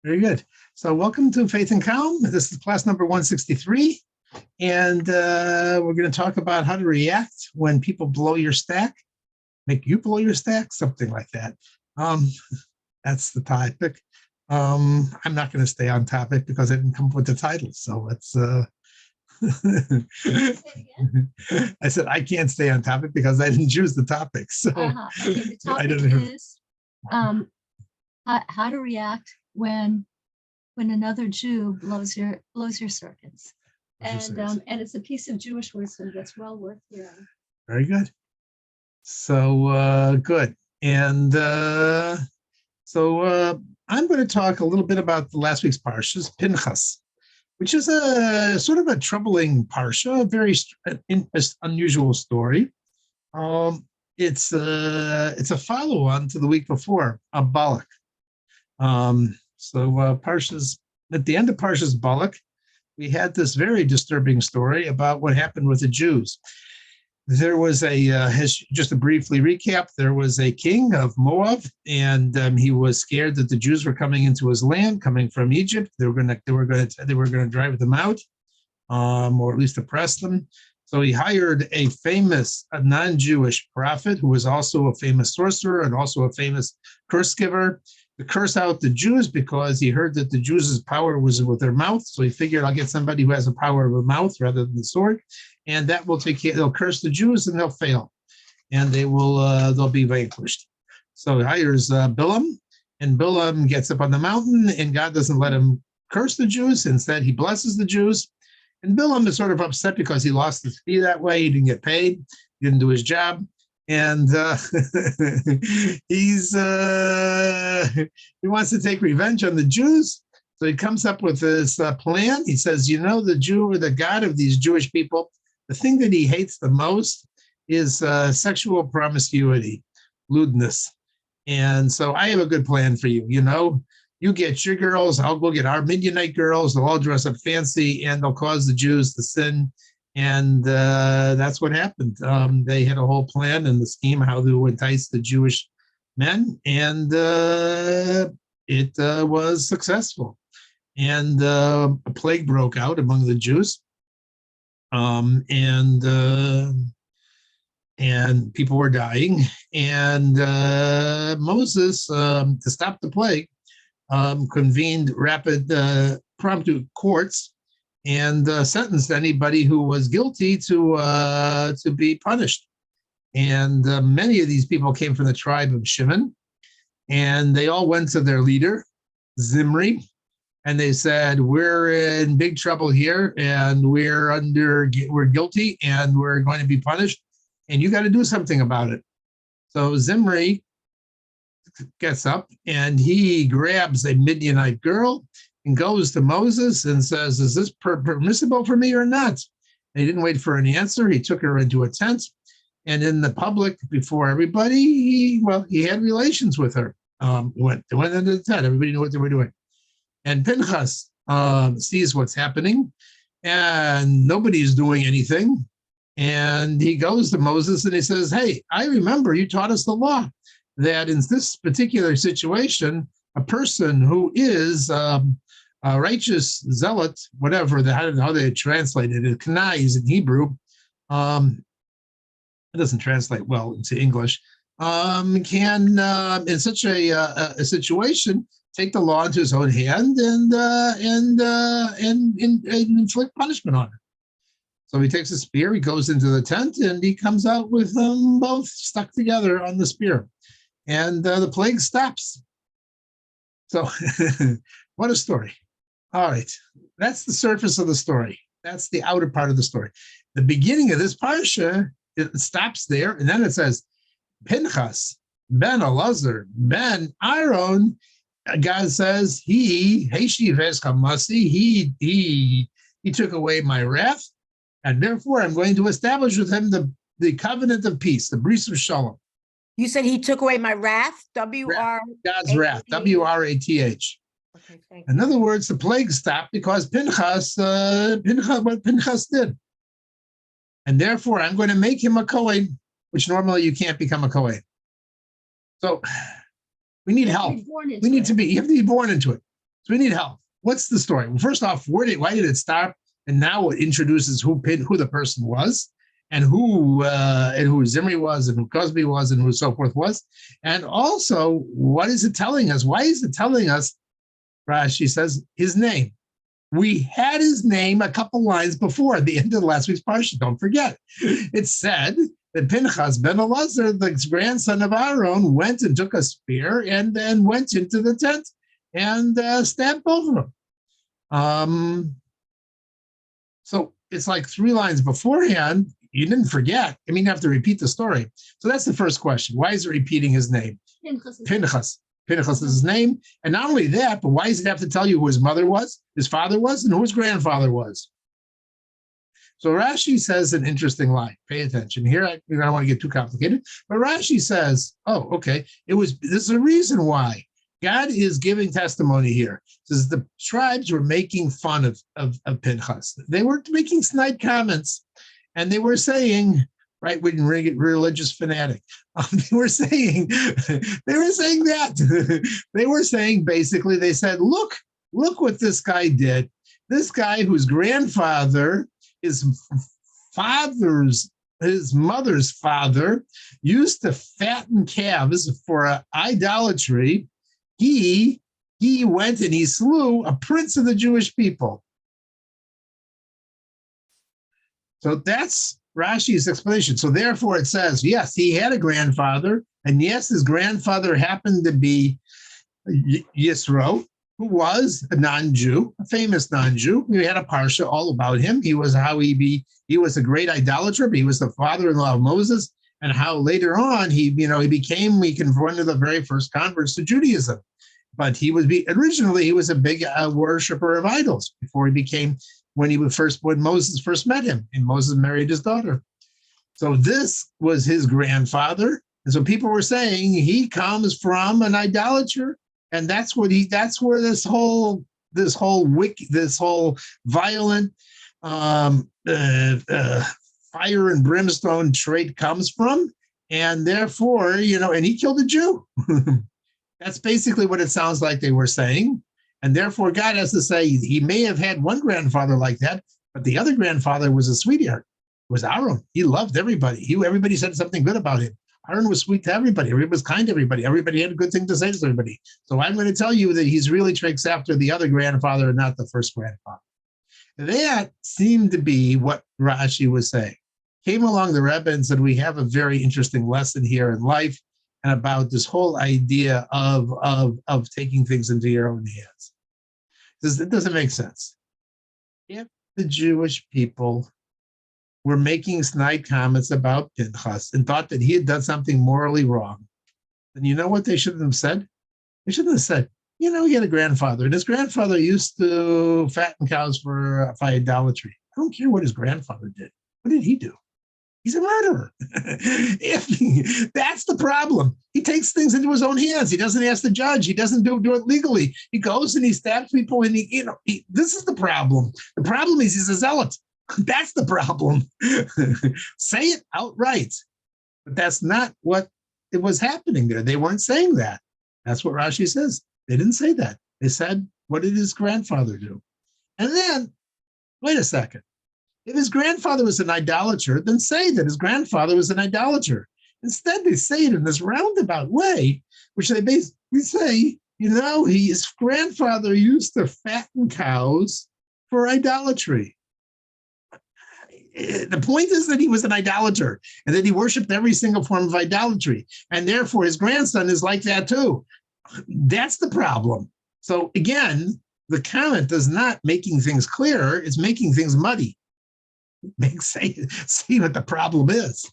Very good. So welcome to Faith and Calm. This is class number 163. And we're going to talk about how to react when people blow your stack, make you blow your stack, something like that. That's the topic. I'm not going to stay on topic because I didn't come up with the title. So let's... I said I can't stay on topic because I didn't choose the topic. So Okay, the topic is how to react when another Jew blows your circuits, and it's a piece of Jewish wisdom that's well worth hearing. Very good. So good, and so I'm going to talk a little bit about the last week's parshas, Pinchas, which is a sort of a troubling parsha, a very unusual story. It's a follow-on to the week before, Balak. Parshas, at the end of Parshas Balak, we had this very disturbing story about what happened with the Jews. There was just to briefly recap, there was a king of Moab, and he was scared that the Jews were coming into his land, coming from Egypt. They were going to drive them out, or at least oppress them. So he hired a non-Jewish prophet who was also a famous sorcerer and also a famous curse giver to curse out the Jews, because he heard that the Jews' power was with their mouth. So he figured, I'll get somebody who has the power of a mouth rather than the sword, and that will take care. They'll curse the Jews and they'll fail, and they'll be vanquished. So he hires Bilam, and Bilam gets up on the mountain, and God doesn't let him curse the Jews. Instead, he blesses the Jews. And Bilam is sort of upset because he lost his fee that way. He didn't get paid. He didn't do his job. And he wants to take revenge on the Jews. So he comes up with this plan. He says, the God of these Jewish people, the thing that he hates the most is sexual promiscuity, lewdness. And so I have a good plan for you. You get your girls, I'll go get our Midianite girls. They'll all dress up fancy, and they'll cause the Jews to sin. And that's what happened. They had a whole plan and the scheme how to entice the Jewish men, and it was successful. And a plague broke out among the Jews, and people were dying. And Moses, to stop the plague, convened rapid promptu courts and sentenced anybody who was guilty to be punished. And many of these people came from the tribe of Shimon, and they all went to their leader, Zimri, and they said, we're in big trouble here, and we're guilty, and we're going to be punished, and you got to do something about it. So Zimri gets up, and he grabs a Midianite girl and goes to Moses and says, is this permissible for me or not? And he didn't wait for an answer. He took her into a tent, and in the public, before everybody, he had relations with her. Went into the tent. Everybody knew what they were doing. And Pinchas sees what's happening, and nobody's doing anything. And he goes to Moses and he says, hey, I remember you taught us the law, that in this particular situation, a person who is a righteous zealot, whatever, how they translate it, kanais in Hebrew, it doesn't translate well into English, can, in such a situation, take the law into his own hand and inflict punishment on it. So he takes a spear, he goes into the tent, and he comes out with them both stuck together on the spear. And the plague stops. So what a story. All right, that's the surface of the story. That's the outer part of the story. The beginning of this parsha, it stops there, and then it says, Pinchas, ben Elazar, ben Aaron, God says, he took away my wrath, and therefore I'm going to establish with him the covenant of peace, the bris of shalom. You said he took away my wrath, W-R... God's wrath, W-R-A-T-H. Okay, thank you. In other words, the plague stopped because what Pinchas did. And therefore, I'm going to make him a Kohen, which normally you can't become a Kohen. So we need help. You have to be born into it. So we need help. What's the story? Well, first off, why did it stop? And now it introduces who the person was, and who Zimri was, and who Cosby was, and who so forth was. And also, what is it telling us? Why is it telling us, Rashi says, his name? We had his name a couple lines before at the end of last week's parsha. Don't forget. It said that Pinchas ben Elazar, the grandson of Aaron, went and took a spear and then went into the tent and stabbed both of them. So it's like 3 lines beforehand. You didn't forget. I mean, you have to repeat the story. So that's the first question. Why is it repeating his name? Pinchas. Pinchas is his name. And not only that, but why does it have to tell you who his mother was, his father was, and who his grandfather was? So Rashi says an interesting line. Pay attention. Here, I don't want to get too complicated, but Rashi says, oh, okay, this is a reason why. God is giving testimony here. It says the tribes were making fun of Pinchas. They were making snide comments, and they were saying, right, we didn't get religious fanatic. They were saying that. They were saying, basically, they said, look what this guy did. This guy whose grandfather, his mother's father, used to fatten calves for idolatry. He went and he slew a prince of the Jewish people. So that's Rashi's explanation. So therefore it says, yes, he had a grandfather, and yes, his grandfather happened to be Yisro, who was a non-Jew, a famous non-Jew. We had a parsha all about him. He was a great idolater, but he was the father-in-law of Moses, and how later on he became one of the very first converts to Judaism. But originally he was a big worshiper of idols before he became, when Moses first met him, and Moses married his daughter. So this was his grandfather. And so people were saying he comes from an idolater, and that's where this whole violent fire and brimstone trait comes from. And therefore, and he killed a Jew. That's basically what it sounds like they were saying. And therefore, God has to say he may have had one grandfather like that, but the other grandfather was a sweetheart. It was Aaron. He loved everybody. Everybody said something good about him. Aaron was sweet to everybody. He was kind to everybody. Everybody had a good thing to say to everybody. So I'm going to tell you that he's really takes after the other grandfather and not the first grandfather. That seemed to be what Rashi was saying. Came along the Rebbe and said, we have a very interesting lesson here in life, and about this whole idea of taking things into your own hands. It doesn't make sense. If the Jewish people were making snide comments about Pinchas and thought that he had done something morally wrong, then you know what they shouldn't have said? They shouldn't have said, he had a grandfather, and his grandfather used to fatten cows for idolatry. I don't care what his grandfather did. What did he do? He's a murderer. That's the problem. He takes things into his own hands. He doesn't ask the judge. He doesn't do it legally. He goes and he stabs people, and this is the problem. The problem is he's a zealot. That's the problem. Say it outright. But that's not what it was happening there. They weren't saying that. That's what Rashi says. They didn't say that. They said, what did his grandfather do? And then, wait a second. If his grandfather was an idolater, then say that his grandfather was an idolater. Instead, they say it in this roundabout way, which they basically say, his grandfather used to fatten cows for idolatry. The point is that he was an idolater, and that he worshipped every single form of idolatry. And therefore, his grandson is like that too. That's the problem. So again, the comment is not making things clearer, it's making things muddy. See what the problem is.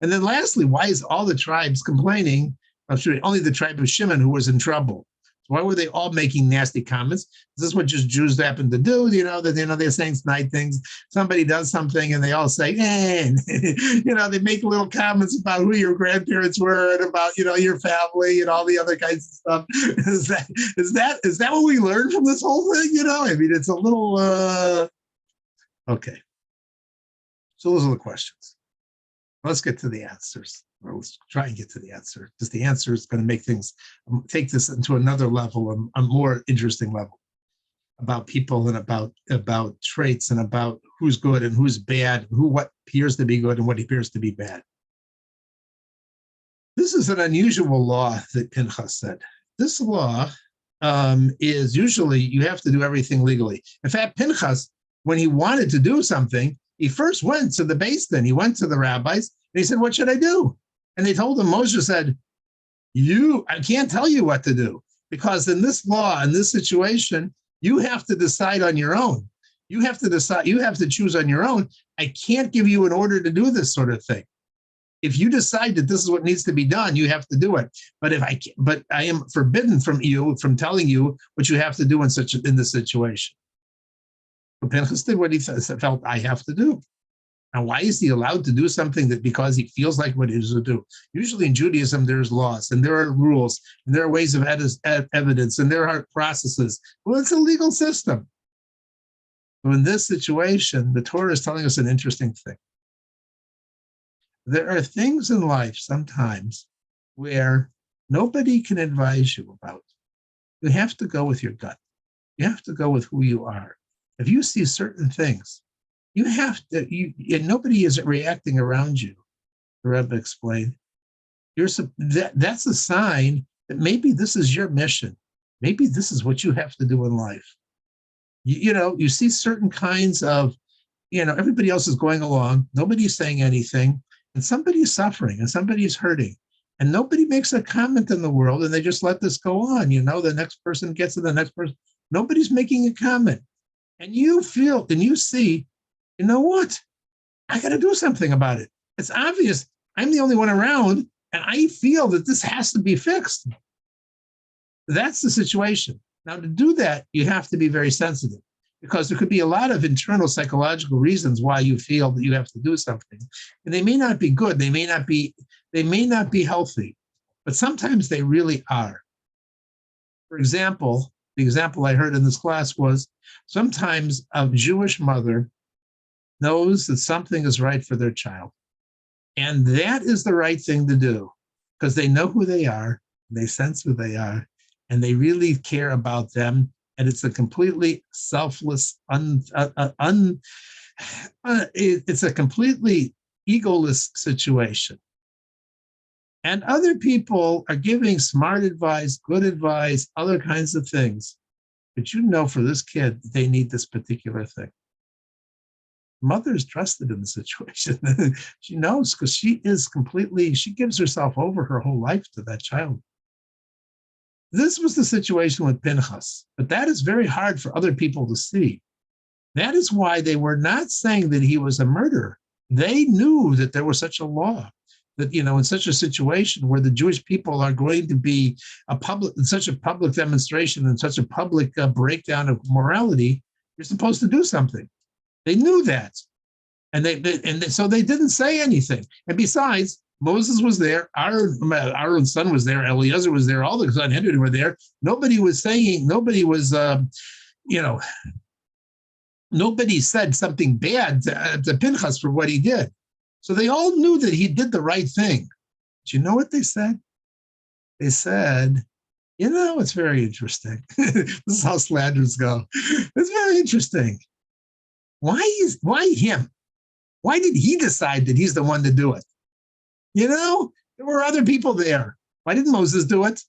And then lastly, why is all the tribes complaining? Only the tribe of Shimon who was in trouble. So why were they all making nasty comments? Is this what just Jews happen to do? They're saying snide things. Somebody does something and they all say, they make little comments about who your grandparents were and about, your family and all the other kinds of stuff. Is that what we learned from this whole thing? It's a little, okay. So those are the questions. Let's get to the answers. Or let's try and get to the answer, because the answer is going to make things, take this into another level, a more interesting level, about people and about traits and about who's good and who's bad, what appears to be good and what appears to be bad. This is an unusual law that Pinchas said. This law is usually you have to do everything legally. In fact, Pinchas, when he wanted to do something, he first went to the Beis Din. He went to the rabbis and he said, "What should I do?" And they told him, Moshe said, I can't tell you what to do, because in this law, in this situation, you have to decide on your own. You have to decide, you have to choose on your own. I can't give you an order to do this sort of thing. If you decide that this is what needs to be done, you have to do it. But I am forbidden from telling you what you have to do in this situation. But Pinchas did what he felt I have to do. Now, why is he allowed to do something that because he feels like what he is to do? Usually in Judaism, there's laws and there are rules and there are ways of evidence and there are processes. Well, it's a legal system. So in this situation, the Torah is telling us an interesting thing. There are things in life sometimes where nobody can advise you about. You have to go with your gut. You have to go with who you are. If you see certain things, you have to, and nobody is reacting around you, the Rebbe explained. That's a sign that maybe this is your mission. Maybe this is what you have to do in life. You see certain kinds of, everybody else is going along, nobody's saying anything, and somebody's suffering and somebody's hurting. And nobody makes a comment in the world and they just let this go on. The next person gets to the next person. Nobody's making a comment. And you feel and you see, you know what? I got to do something about it. It's obvious. I'm the only one around, and I feel that this has to be fixed. That's the situation. Now, to do that, you have to be very sensitive, because there could be a lot of internal psychological reasons why you feel that you have to do something. And they may not be good. They may not be healthy, but sometimes they really are. For example, the example I heard in this class was sometimes a Jewish mother knows that something is right for their child. And that is the right thing to do, because they know who they are, they sense who they are, and they really care about them. And it's a completely selfless, it's a completely egoless situation. And other people are giving smart advice, good advice, other kinds of things. But for this kid, they need this particular thing. Mother is trusted in the situation. She knows, because she gives herself over her whole life to that child. This was the situation with Pinchas, but that is very hard for other people to see. That is why they were not saying that he was a murderer. They knew that there was such a law, that, in such a situation where the Jewish people are going to be such a public demonstration and such a public breakdown of morality, you're supposed to do something. They knew that, so they didn't say anything. And besides, Moses was there, Aaron's son was there, Eliezer was there, all the Sanhedrin were there. Nobody said something bad to Pinchas for what he did. So they all knew that he did the right thing. But you know what they said? They said, it's very interesting. This is how slanders go. It's very interesting. Why him? Why did he decide that he's the one to do it? There were other people there. Why didn't Moses do it?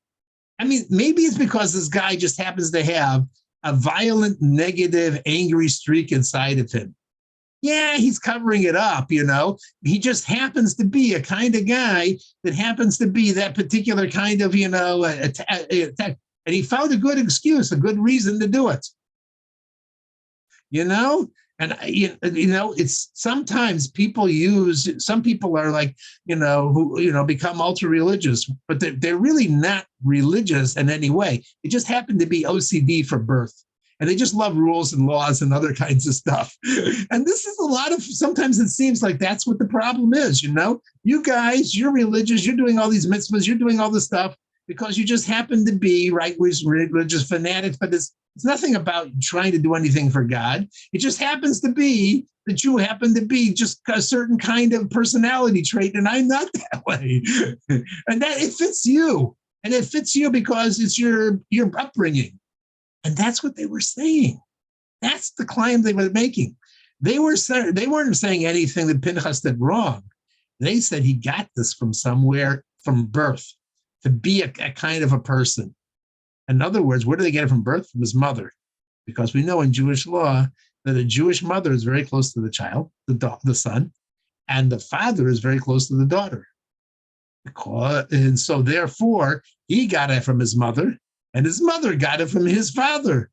I mean, maybe it's because this guy just happens to have a violent, negative, angry streak inside of him. Yeah, he's covering it up, He just happens to be a kind of guy that happens to be that particular kind of, attack. And he found a good excuse, a good reason to do it. And, it's sometimes some people are like, who, become ultra religious, but they're really not religious in any way. They just happen to be OCD for birth. And they just love rules and laws and other kinds of stuff. And this is sometimes it seems like that's what the problem is, You guys, you're religious, you're doing all these mitzvahs, you're doing all this stuff because you just happen to be religious fanatics, but it's nothing about trying to do anything for God. It just happens to be that you happen to be just a certain kind of personality trait, and I'm not that way. And that it fits you. And it fits you because it's your upbringing. And that's what they were saying. That's the claim they were making. They weren't saying anything that Pinchas did wrong. They said he got this from somewhere, from birth, to be a kind of a person. In other words, where did they get it from birth? From his mother. Because we know in Jewish law that a Jewish mother is very close to the child, the son, and the father is very close to the daughter. And so therefore, he got it from his mother, and his mother got it from his father,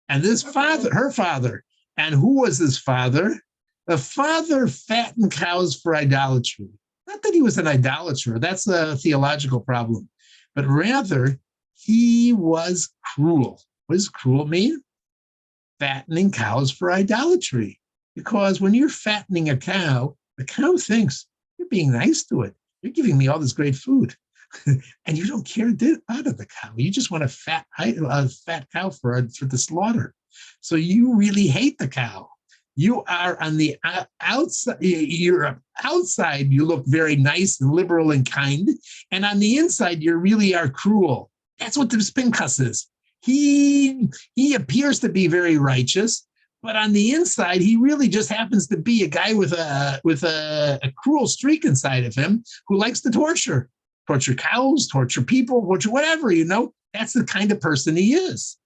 and this father, her father. And who was his father? The father fattened cows for idolatry. Not that he was an idolater, that's a theological problem, but rather he was cruel. What does cruel mean? Fattening cows for idolatry. Because when you're fattening a cow, the cow thinks, you're being nice to it. You're giving me all this great food. And you don't care out of the cow. You just want a fat cow for the slaughter. So you really hate the cow. You are on the outside. You're outside. You look very nice and liberal and kind, and on the inside, you really are cruel. That's what this Pinchas is. He appears to be very righteous, but on the inside, he really just happens to be a guy with a cruel streak inside of him who likes to torture cows, torture people, torture whatever. That's the kind of person he is.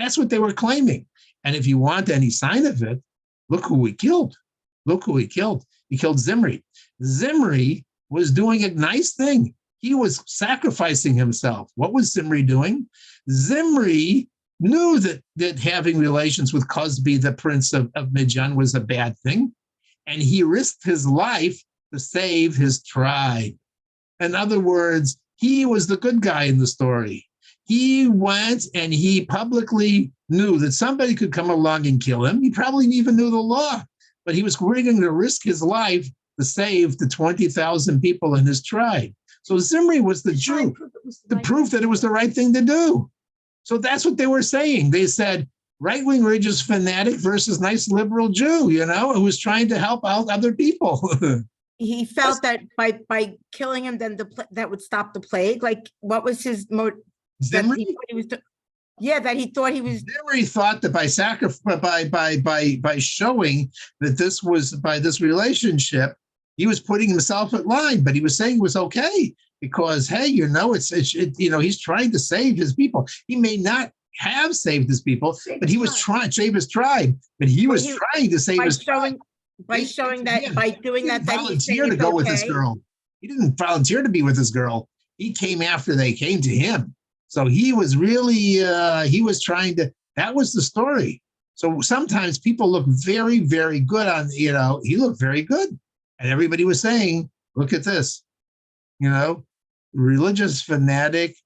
That's what they were claiming. And if you want any sign of it, look who he killed. Look who he killed. He killed Zimri. Zimri was doing a nice thing. He was sacrificing himself. What was Zimri doing? Zimri knew that having relations with Cozbi, the prince of Midian, was a bad thing. And he risked his life to save his tribe. In other words, he was the good guy in the story. He went and he publicly knew that somebody could come along and kill him. He probably even knew the law, but he was willing to risk his life to save the 20,000 people in his tribe. So Zimri was the Jew, the proof that it was the right thing to do. So that's what they were saying. They said, right-wing religious fanatic versus nice liberal Jew, who was trying to help out other people. He felt that by killing him, then that would stop the plague. Like, what was his motive? Zimri? That he thought he was. Zimri thought that by showing that this was by this relationship, he was putting himself at line, but he was saying it was okay because, hey, he's trying to save his people. He may not have saved his people, but he was trying to save his tribe. But he was trying to save his tribe. By showing that, by doing that, he didn't volunteer to go with this girl. He didn't volunteer to be with this girl. He came after they came to him. So he was really, he was trying to, that was the story. So sometimes people look very, very good on, he looked very good. And everybody was saying, look at this, religious fanatic,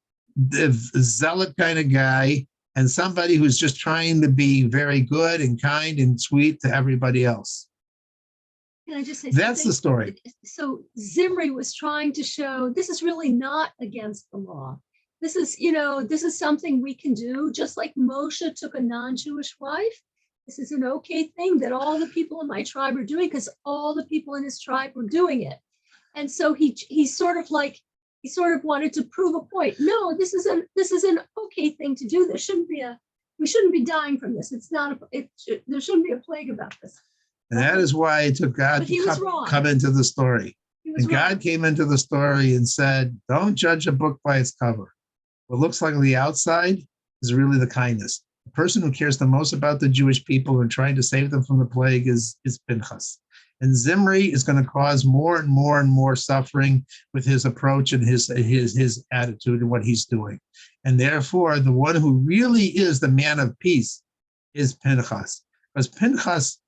zealot kind of guy, and somebody who's just trying to be very good and kind and sweet to everybody else. Can I just say that's something? The story. So Zimri was trying to show this is really not against the law. This is something we can do, just like Moshe took a non-Jewish wife. This is an okay thing that all the people in my tribe are doing because all the people in his tribe were doing it. And so he sort of wanted to prove a point. No, this is an okay thing to do. We shouldn't be dying from this. There shouldn't be a plague about this. And that is why it took God to come into the story. And God came into the story and said, don't judge a book by its cover. What looks like on the outside is really the kindness. The person who cares the most about the Jewish people and trying to save them from the plague is Pinchas. And Zimri is going to cause more and more and more suffering with his approach and his attitude and what he's doing. And therefore, the one who really is the man of peace is Pinchas. Because Pinchas,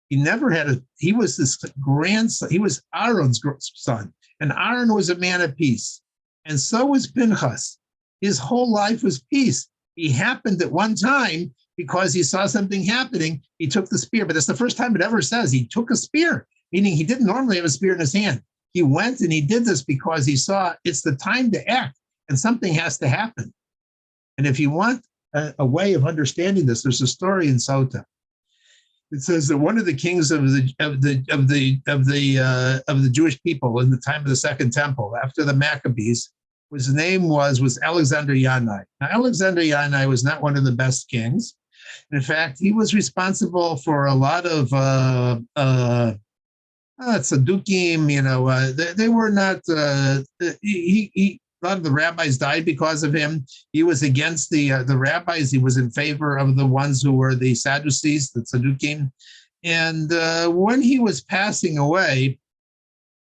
he was his grandson, he was Aaron's son, and Aaron was a man of peace. And so was Pinchas. His whole life was peace. He happened at one time, because he saw something happening, he took the spear. But that's the first time it ever says he took a spear, meaning he didn't normally have a spear in his hand. He went and he did this because he saw it's the time to act and something has to happen. And if you want a way of understanding this, there's a story in Sota. It says that one of the kings of the Jewish people in the time of the Second Temple, after the Maccabees, his name was Alexander Yanai. Now, Alexander Yanai was not one of the best kings. In fact, he was responsible for a lot of Sadukim. They were not. A lot of the rabbis died because of him. He was against the rabbis. He was in favor of the ones who were the Sadducees, the Sadukim. And when he was passing away,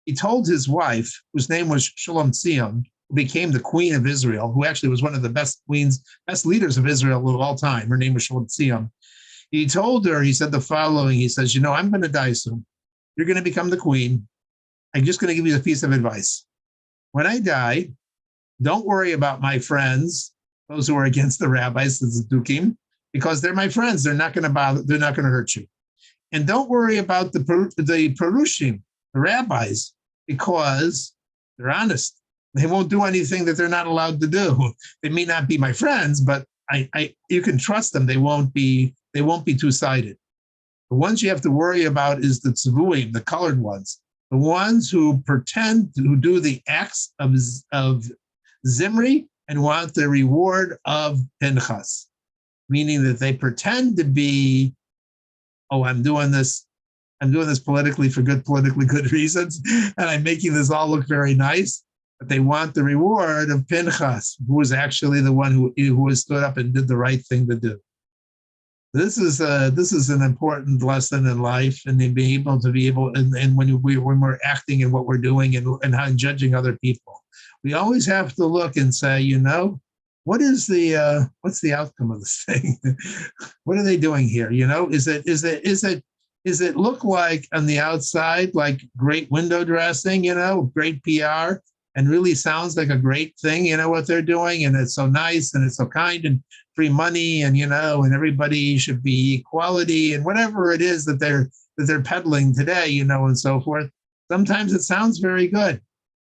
he told his wife, whose name was Shalom Tzion, who became the queen of Israel, who actually was one of the best leaders of Israel of all time. Her name was Shalom Tzion. He told her, he said the following. He says, I'm going to die soon. You're going to become the queen. I'm just going to give you a piece of advice. When I die, don't worry about my friends, those who are against the rabbis, the Zadukim, because they're my friends. They're not going to bother. They're not going to hurt you. And don't worry about the Perushim, the rabbis, because they're honest. They won't do anything that they're not allowed to do. They may not be my friends, but you can trust them. They won't be two-sided. The ones you have to worry about is the Tzevuim, the colored ones, the ones who pretend to do the acts of Zimri and want the reward of Pinchas, meaning that they pretend to be, I'm doing this politically good reasons, and I'm making this all look very nice, but they want the reward of Pinchas, who was actually the one who stood up and did the right thing to do. This is an important lesson in life, and in being able to and when we're acting and what we're doing and how judging other people. We always have to look and say, what's the outcome of this thing? What are they doing here? Is it look like on the outside like great window dressing, great PR, and really sounds like a great thing, what they're doing, and it's so nice and it's so kind and free money and and everybody should be equality and whatever it is that they're peddling today, and so forth. Sometimes it sounds very good,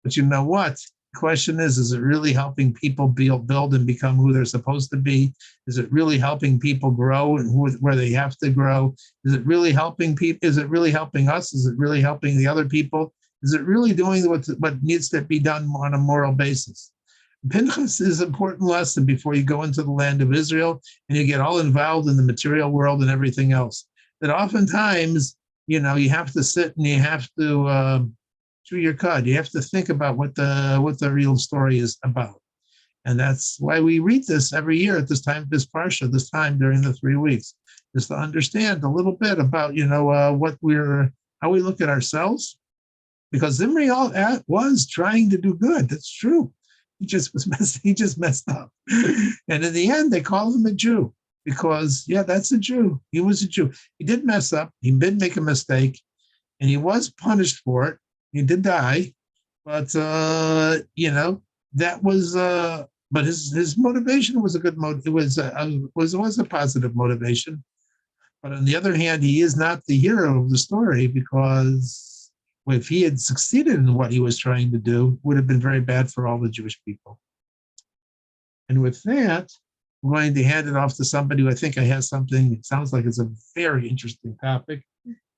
but you know what? The question is it really helping people build and become who they're supposed to be? Is it really helping people grow and where they have to grow? Is it really helping people? Is it really helping us? Is it really helping the other people? Is it really doing what needs to be done on a moral basis? Pinchas is an important lesson before you go into the land of Israel and you get all involved in the material world and everything else. That oftentimes, you have to sit and you have to chew your cud. You have to think about what the real story is about. And that's why we read this every year at this time, this parsha, this time during the 3 weeks, is to understand a little bit about, how we look at ourselves. Because Zimri was trying to do good. That's true. He just messed up. And in the end, they called him a Jew because, that's a Jew. He was a Jew. He did mess up. He did make a mistake, and he was punished for it. He did die, but that was. But his motivation was a good motive. It was a positive motivation. But on the other hand, he is not the hero of the story because if he had succeeded in what he was trying to do, it would have been very bad for all the Jewish people. And with that, I'm going to hand it off to somebody who I think has something. It sounds like it's a very interesting topic,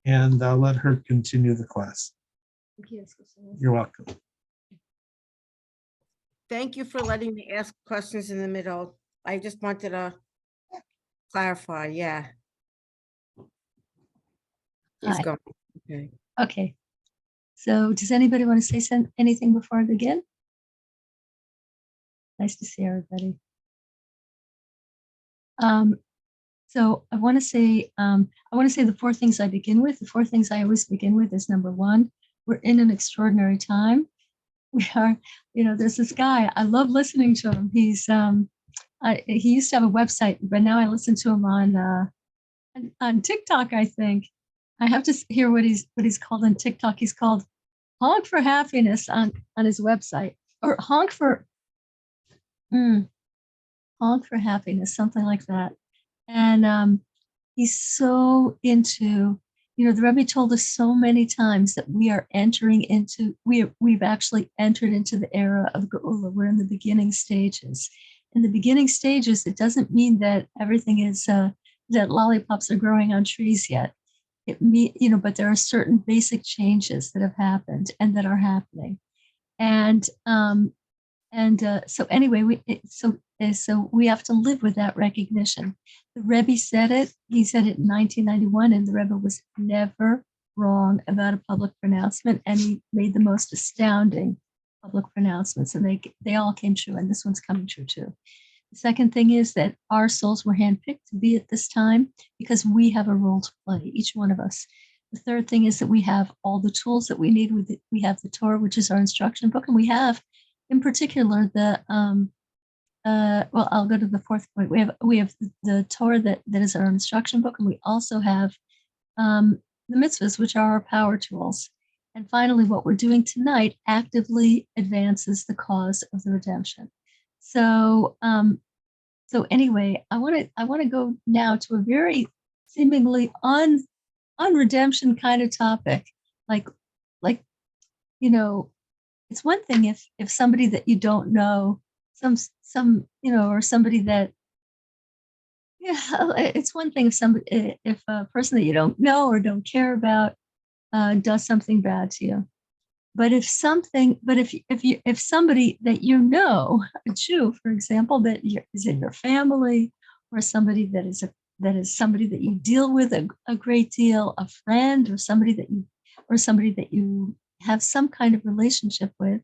and I'll let her continue the class. You're welcome. Thank you for letting me ask questions in the middle. I just wanted to clarify. Yeah. Please Hi. go. Okay. Okay. So does anybody want to say anything before I begin? Nice to see everybody. So I want to say the 4 things I begin with. The 4 things I always begin with is number 1, we're in an extraordinary time. We are, there's this guy, I love listening to him. He's, he used to have a website, but now I listen to him on TikTok, I think. I have to hear what he's called on TikTok. He's called Honk for Happiness on his website, or Honk for Happiness, something like that. And he's so into, the Rebbe told us so many times that we are entering into, we've actually entered into the era of Geula. We're in the beginning stages. In the beginning stages, it doesn't mean that everything is, that lollipops are growing on trees yet. but there are certain basic changes that have happened and that are happening. And so anyway, so we have to live with that recognition. The Rebbe said it. He said it in 1991, and the Rebbe was never wrong about a public pronouncement, and he made the most astounding public pronouncements, and they all came true, and this one's coming true too. The second thing is that our souls were handpicked to be at this time because we have a role to play, each one of us. The third thing is that we have all the tools that we need. We have the Torah, which is our instruction book, and we have, in particular, the well, I'll go to the fourth point. We have the Torah that is our instruction book, and we also have the mitzvahs, which are our power tools. And finally, what we're doing tonight actively advances the cause of the redemption. So, so anyway, I want to go now to a very seemingly unredemption kind of topic, like it's one thing if somebody that you don't know, some or somebody that, it's one thing if a person that you don't know or don't care about does something bad to you. But if somebody that you know, a Jew, for example, that is in your family, or somebody that is somebody that you deal with a great deal, a friend, or somebody that you have some kind of relationship with,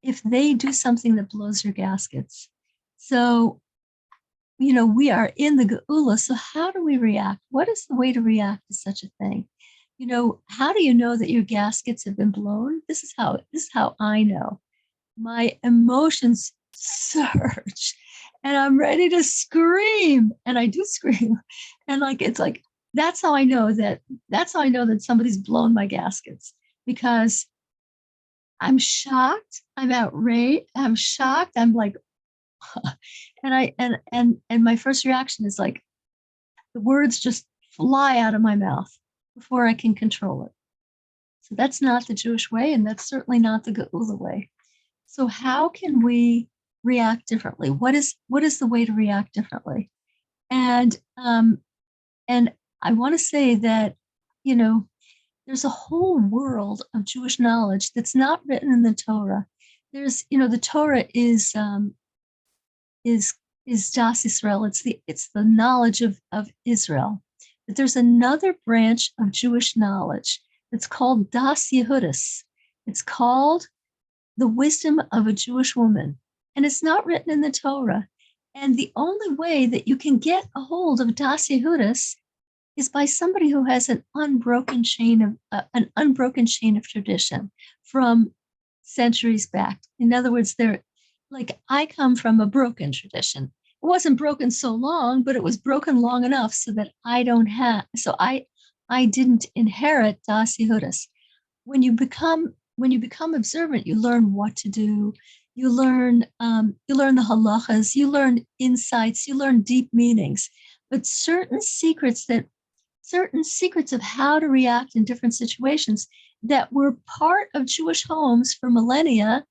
if they do something that blows your gaskets. So, we are in the Geula. So how do we react? What is the way to react to such a thing? How do you know that your gaskets have been blown? This is how I know. My emotions surge and I'm ready to scream. And I do scream. And that's how I know that somebody's blown my gaskets, because I'm shocked, I'm outraged, I'm shocked, I'm like, and my first reaction is like, the words just fly out of my mouth before I can control it. So that's not the Jewish way, and that's certainly not the Geula way. So how can we react differently? What is the way to react differently? And I want to say that, there's a whole world of Jewish knowledge that's not written in the Torah. There's, the Torah is Das Israel. It's the knowledge of Israel. But there's another branch of Jewish knowledge that's called Das Yehudis. It's called the wisdom of a Jewish woman, and it's not written in the Torah. And the only way that you can get a hold of Das Yehudis is by somebody who has an unbroken chain of tradition from centuries back. In other words, I come from a broken tradition. It wasn't broken so long, but it was broken long enough so that I didn't inherit Das Yehudis. When you become observant, you learn what to do. You learn the halachas. You learn insights. You learn deep meanings. But certain secrets of how to react in different situations that were part of Jewish homes for millennia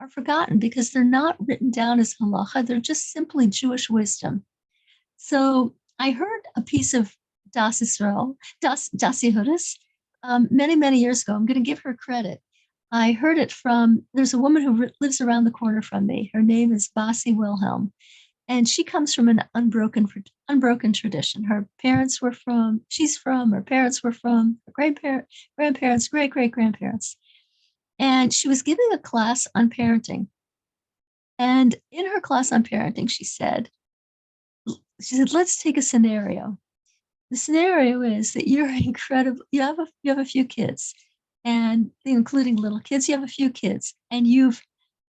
are forgotten because they're not written down as halacha. They're just simply Jewish wisdom. So I heard a piece of Das Israel, Das Yehudis, many, many years ago. I'm going to give her credit. I heard it there's a woman who lives around the corner from me. Her name is Basi Wilhelm, and she comes from an unbroken tradition. Her parents were from, her grandparents, great-great-grandparents. And she was giving a class on parenting. And in her class on parenting, she said, let's take a scenario. The scenario is that you're incredible. You have a few kids, and including little kids, you have a few kids, and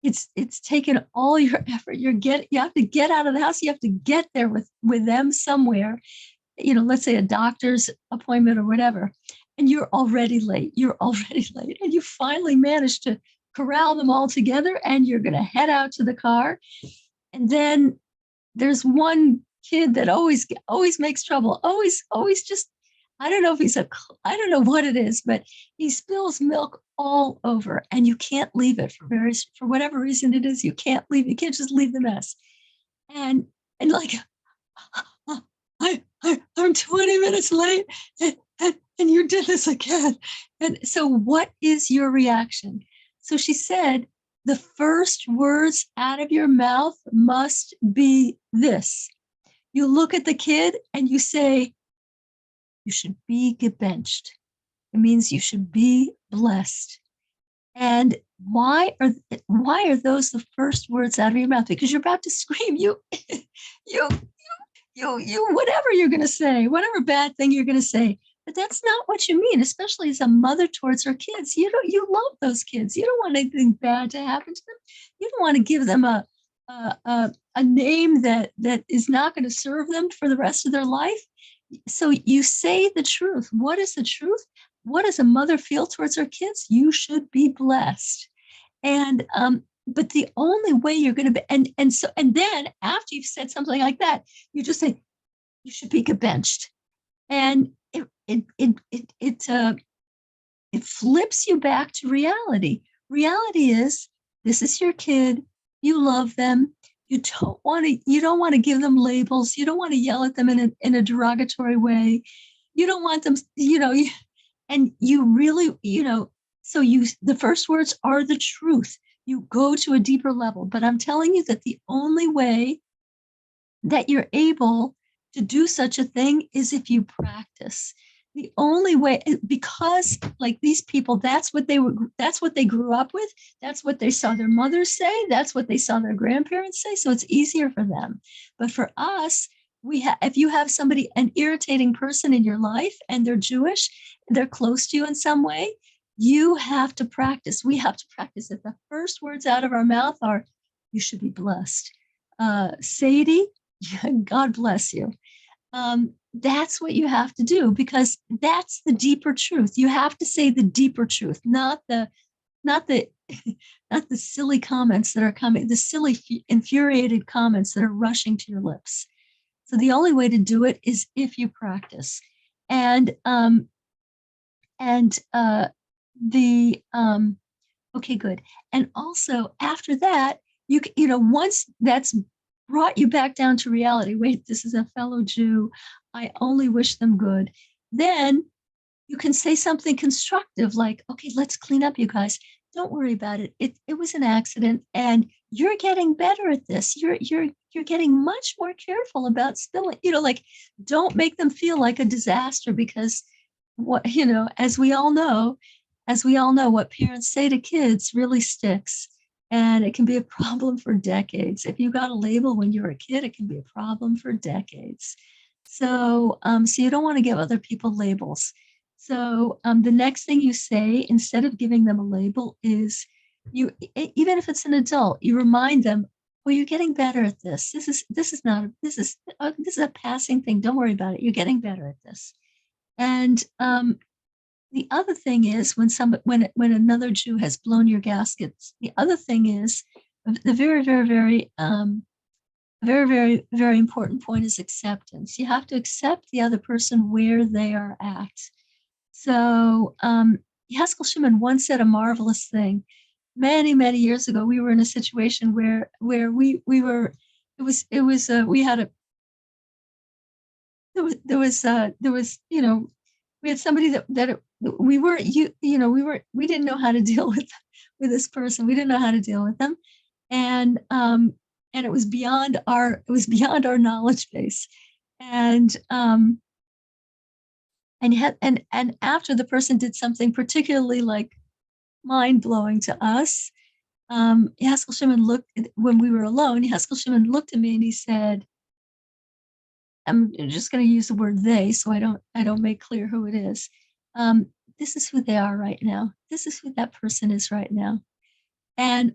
it's taken all your effort. You have to get out of the house. You have to get there with them somewhere, let's say a doctor's appointment or whatever. And you're already late. And you finally managed to corral them all together, and you're going to head out to the car. And then there's one kid that always makes trouble. Always just, I don't know what it is, but he spills milk all over, and you can't leave it for whatever reason it is. You can't just leave the mess. And I'm 20 minutes late and you did this again. And so what is your reaction? So she said, the first words out of your mouth must be this. You look at the kid and you say, you should be gebenched. It means you should be blessed. And why are those the first words out of your mouth? Because you're about to scream, you, whatever you're going to say, whatever bad thing you're going to say. But that's not what you mean, especially as a mother towards her kids. You love those kids. You don't want anything bad to happen to them. You don't want to give them a name that is not going to serve them for the rest of their life. So you say the truth. What is the truth? What does a mother feel towards her kids? You should be blessed. And but the only way you're going to be, and then after you've said something like that, you just say, you should be gebenched. And it flips you back to reality. Reality is, this is your kid. You love them. You don't want to give them labels. You don't want to yell at them in a derogatory way. You don't want them, and you really, so the first words are the truth. You go to a deeper level. But I'm telling you that the only way that you're able to do such a thing is if you practice. The only way, because like these people, that's what they grew up with. That's what they saw their mothers say. That's what they saw their grandparents say. So it's easier for them. But for us, if you have an irritating person in your life and they're Jewish, they're close to you in some way, you have to practice. We have to practice it. The first words out of our mouth are, you should be blessed. Sadie, God bless you. That's what you have to do, because that's the deeper truth. You have to say the deeper truth, not the silly comments that are coming, the silly infuriated comments that are rushing to your lips. So the only way to do it is if you practice. Okay, good. And also after that, once that's brought you back down to reality, wait, this is a fellow Jew, I only wish them good, then you can say something constructive like, okay, let's clean up, you guys. Don't worry about it. It was an accident, and you're getting better at this. You're getting much more careful about spilling, don't make them feel like a disaster, because as we all know, what parents say to kids really sticks. And it can be a problem for decades. If you got a label when you were a kid, it can be a problem for decades. So you don't want to give other people labels. So the next thing you say, instead of giving them a label, is even if it's an adult, you remind them, well, you're getting better at this. This is a passing thing. Don't worry about it. You're getting better at this. And the other thing is, when another Jew has blown your gaskets, the other thing is, the very, very, very, very, very, very important point is acceptance. You have to accept the other person where they are at. So Haskell Shimon once said a marvelous thing. Many, many years ago, we were in a situation where we had somebody that we didn't know how to deal with this person. We didn't know how to deal with them. And it was beyond our knowledge base. And after the person did something particularly like mind-blowing to us, Haskell Shimon when we were alone, Haskell Shimon looked at me and he said, I'm just going to use the word they, so I don't make clear who it is. This is who they are right now. This is who that person is right now. And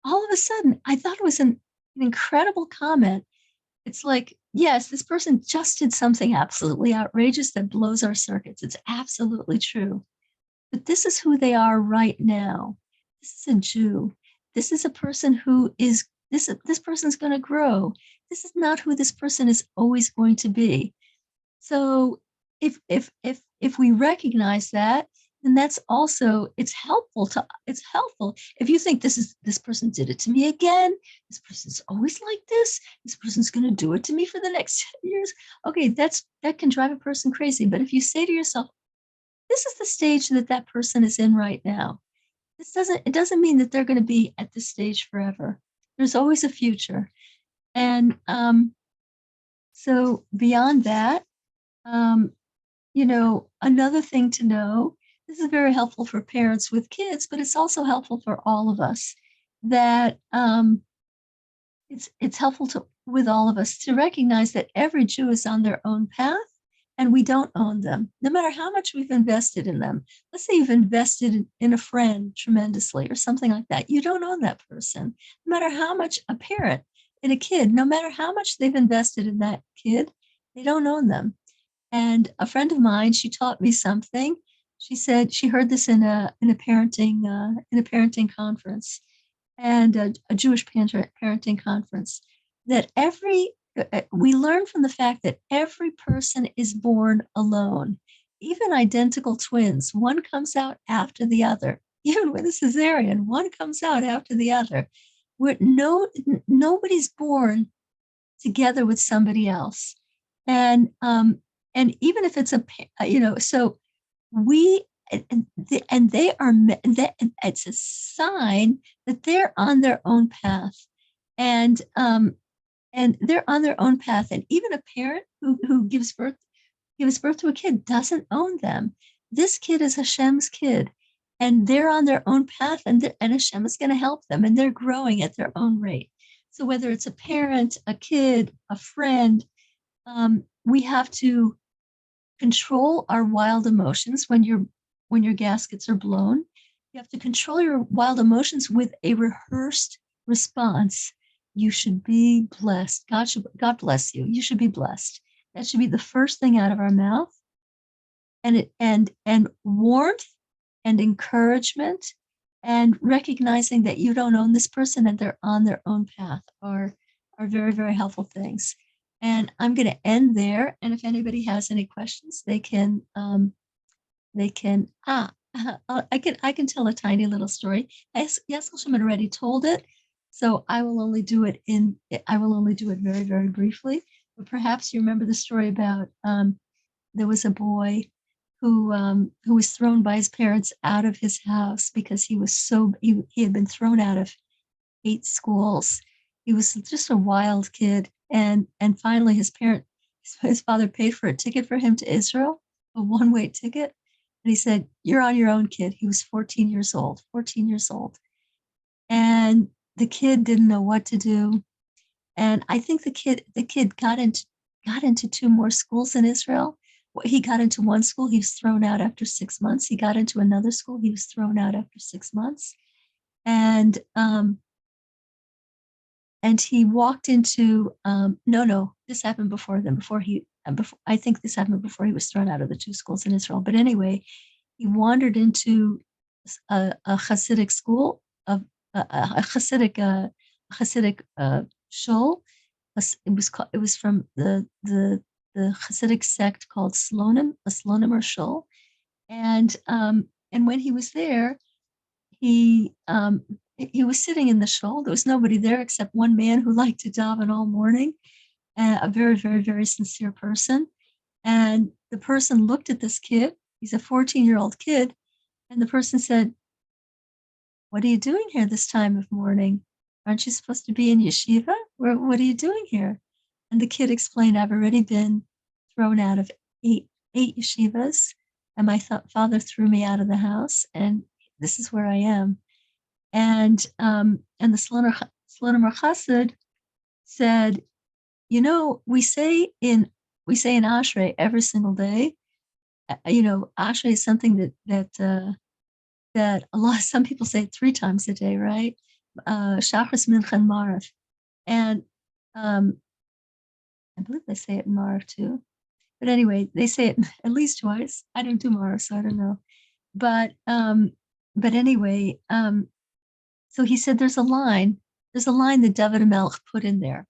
all of a sudden, I thought it was an incredible comment. It's like, yes, this person just did something absolutely outrageous that blows our circuits. It's absolutely true. But this is who they are right now. This is a Jew. This is a person who is, this person's going to grow. This is not who this person is always going to be. So if we recognize that, And that's also, it's helpful if you think this person did it to me again. This person's always like this person's going to do it to me for the next 10 years. Okay, that can drive a person crazy. But if you say to yourself, this is the stage that that person is in right now, it doesn't mean that they're going to be at this stage forever. There's always a future. And so beyond that, another thing to know, this is very helpful for parents with kids, but it's also helpful for all of us, that it's helpful with all of us to recognize that every Jew is on their own path and we don't own them, no matter how much we've invested in them. Let's say you've invested in a friend tremendously or something like that. You don't own that person, no matter how much a parent and a kid, no matter how much they've invested in that kid, they don't own them. And a friend of mine, she taught me something. She said she heard this in a parenting conference, and a Jewish parenting conference, that we learn from the fact that every person is born alone, even identical twins. One comes out after the other. Even with a cesarean, one comes out after the other. Nobody's born together with somebody else, and even if it's so we and they are it's a sign that they're on their own path, and they're on their own path. And even a parent who gives birth to a kid doesn't own them. This kid is Hashem's kid, and they're on their own path, and Hashem is going to help them, and they're growing at their own rate. So whether it's a parent, a kid, a friend, we have to control our wild emotions when your gaskets are blown. You have to control your wild emotions with a rehearsed response. You should be blessed. God bless you. You should be blessed. That should be the first thing out of our mouth. And warmth and encouragement and recognizing that you don't own this person and they're on their own path are very, very helpful things. And I'm going to end there. And if anybody has any questions, I can tell a tiny little story. Yaskel Shimon already told it, so I will only do it very, very briefly. But perhaps you remember the story about there was a boy who was thrown by his parents out of his house because he had been thrown out of 8 schools. He was just a wild kid. And finally his father paid for a ticket for him to Israel, a one-way ticket. And he said, "You're on your own, kid." He was 14 years old. And the kid didn't know what to do. And I think the kid got into 2 more schools in Israel. He got into one school, he was thrown out after 6 months. He got into another school, he was thrown out after 6 months. And he walked into this happened before then. I think this happened before he was thrown out of the 2 schools in Israel. But anyway, he wandered into a Hasidic school, a Hasidic shul. It was from the Hasidic sect called Slonim, a Slonim or shul. And when he was there, he was sitting in the shul. There was nobody there except one man who liked to daven all morning, a very, very, very sincere person. And the person looked at this kid. He's a 14-year-old kid. And the person said, "What are you doing here this time of morning? Aren't you supposed to be in yeshiva? What are you doing here?" And the kid explained, "I've already been thrown out of eight yeshivas, and my father threw me out of the house, and this is where I am." And the Slonimer Chassid said, we say in Ashrei every single day. Ashrei is something that some people say it 3 times a day, right? Shachris, Mincha, and Maariv. And I believe they say it in Maariv too. But anyway, they say it at least twice. I don't do Maariv, so I don't know. But anyway, so he said there's a line that David HaMelech put in there.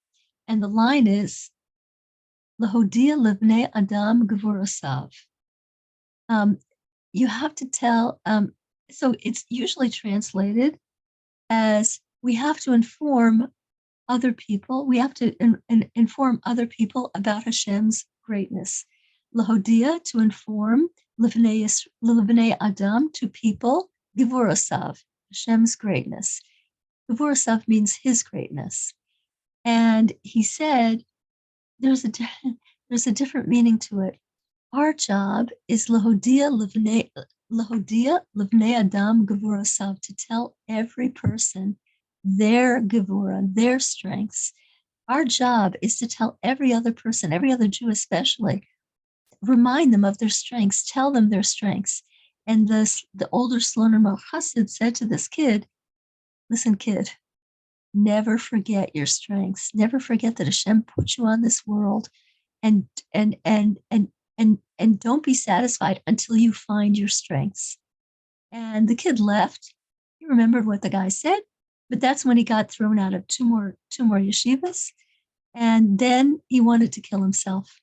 And the line is, Lahodia Livnei Adam Gevurasav. you have to tell, so it's usually translated as we have to inform other people. We have to inform other people about Hashem's greatness. Lahodia, to inform, Livnei Adam, to people, Gevurasav, Hashem's greatness. Gevurasav means his greatness. And he said, there's a different meaning to it. Our job is Lahodia Livnei Adam Gevurasav, to tell every person their Gevura, their strengths. Our job is to tell every other person, every other Jew especially, remind them of their strengths, tell them their strengths. And the older Sloner Chassid said to this kid, listen, kid, never forget your strengths. Never forget that Hashem put you on this world, and don't be satisfied until you find your strengths. And the kid left. He remembered what the guy said, but that's when he got thrown out of two more yeshivas. And then he wanted to kill himself.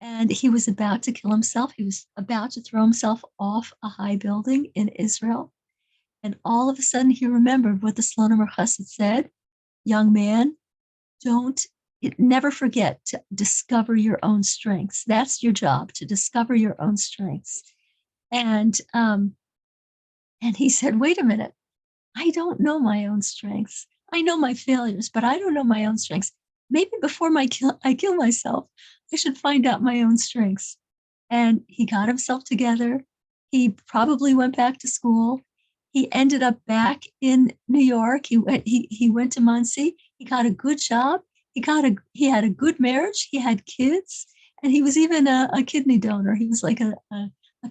And he was about to kill himself. He was about to throw himself off a high building in Israel. And all of a sudden he remembered what the Sloner Chassid said, young man, never forget to discover your own strengths. That's your job, to discover your own strengths. And he said, wait a minute, I don't know my own strengths. I know my failures, but I don't know my own strengths. Maybe before I kill myself, I should find out my own strengths. And he got himself together. He probably went back to school. He ended up back in New York. He went to Monsey. He got a good job. He had a good marriage. He had kids, and he was even a kidney donor. He was like a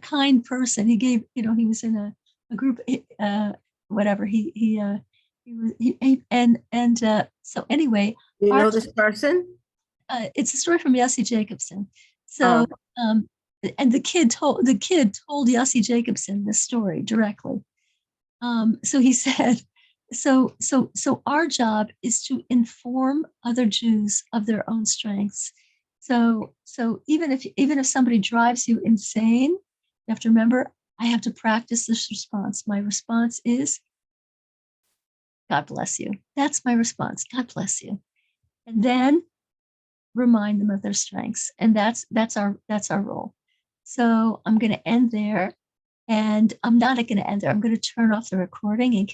kind person. He gave, he was in a group, whatever. So anyway, You know this person? it's a story from Yossi Jacobson. So, and the kid told Yossi Jacobson this story directly. So he said, so our job is to inform other Jews of their own strengths. So even if somebody drives you insane, you have to remember, I have to practice this response. My response is, God bless you. That's my response. God bless you. And then remind them of their strengths. And that's our role. So I'm going to end there. And I'm not going to end there. I'm going to turn off the recording in case